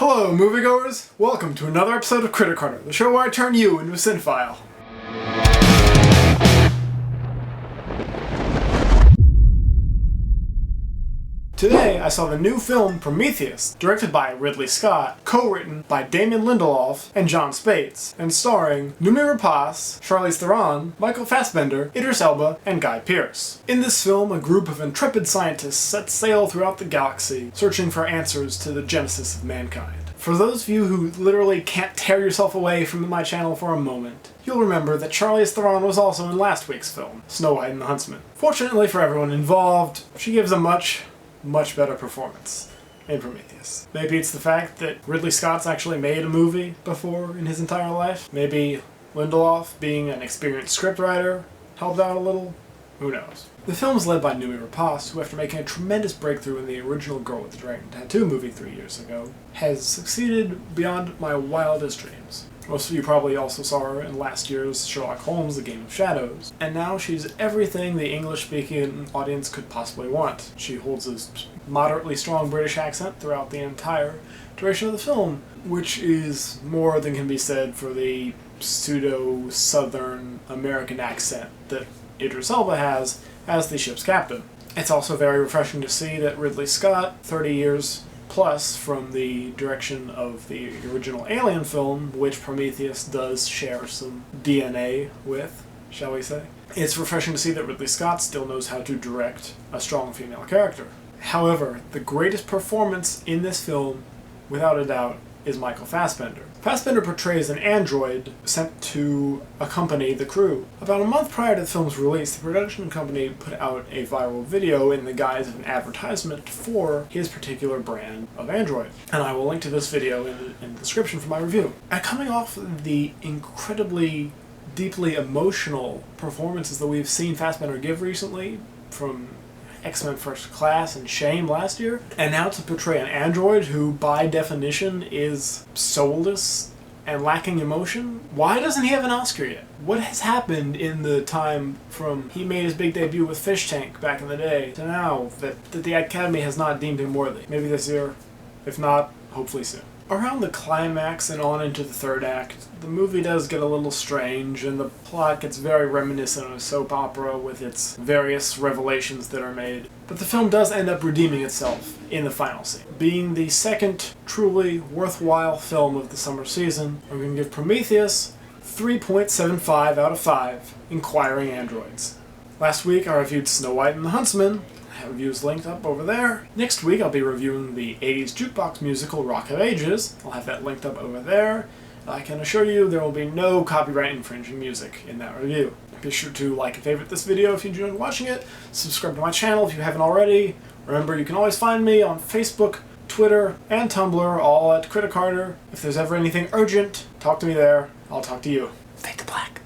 Hello, moviegoers! Welcome to another episode of CritiCarter, the show where I turn you into a cinephile. Today, I saw the new film Prometheus, directed by Ridley Scott, co-written by Damon Lindelof and John Spates, and starring Noomi Rapace, Charlize Theron, Michael Fassbender, Idris Elba, and Guy Pearce. In this film, a group of intrepid scientists set sail throughout the galaxy, searching for answers to the genesis of mankind. For those of you who literally can't tear yourself away from my channel for a moment, you'll remember that Charlize Theron was also in last week's film, Snow White and the Huntsman. Fortunately for everyone involved, she gives a much better performance in Prometheus. Maybe it's the fact that Ridley Scott's actually made a movie before in his entire life. Maybe Lindelof, being an experienced scriptwriter, helped out a little. Who knows? The film is led by Noomi Rapace, who after making a tremendous breakthrough in the original Girl with the Dragon Tattoo movie 3 years ago, has succeeded beyond my wildest dreams. Most of you probably also saw her in last year's Sherlock Holmes, The Game of Shadows. And now she's everything the English-speaking audience could possibly want. She holds a moderately strong British accent throughout the entire duration of the film, which is more than can be said for the pseudo-Southern American accent that Idris Elba has as the ship's captain. It's also very refreshing to see that Ridley Scott, 30 years plus from the direction of the original Alien film, which Prometheus does share some DNA with, shall we say. It's refreshing to see that Ridley Scott still knows how to direct a strong female character. However, the greatest performance in this film, without a doubt, is Michael Fassbender. Fassbender portrays an android sent to accompany the crew. About a month prior to the film's release, the production company put out a viral video in the guise of an advertisement for his particular brand of android. And I will link to this video in the description for my review. And coming off the incredibly, deeply emotional performances that we've seen Fassbender give recently, from X-Men First Class and Shame last year, and now to portray an android who, by definition, is soulless and lacking emotion? Why doesn't he have an Oscar yet? What has happened in the time from he made his big debut with Fish Tank back in the day to now that the Academy has not deemed him worthy? Maybe this year. If not, hopefully soon. Around the climax and on into the third act, the movie does get a little strange, and the plot gets very reminiscent of a soap opera with its various revelations that are made. But the film does end up redeeming itself in the final scene. Being the second truly worthwhile film of the summer season, I'm going to give Prometheus 3.75 out of 5 inquiring androids. Last week I reviewed Snow White and the Huntsman. Reviews linked up over there. Next week I'll be reviewing the 80s jukebox musical Rock of Ages. I'll have that linked up over there. I can assure you there will be no copyright infringing music in that review. Be sure to like and favorite this video if you enjoyed watching it. Subscribe to my channel if you haven't already. Remember, you can always find me on Facebook, Twitter, and Tumblr, all at CritiCarter. If there's ever anything urgent, talk to me there. I'll talk to you. Fade to black.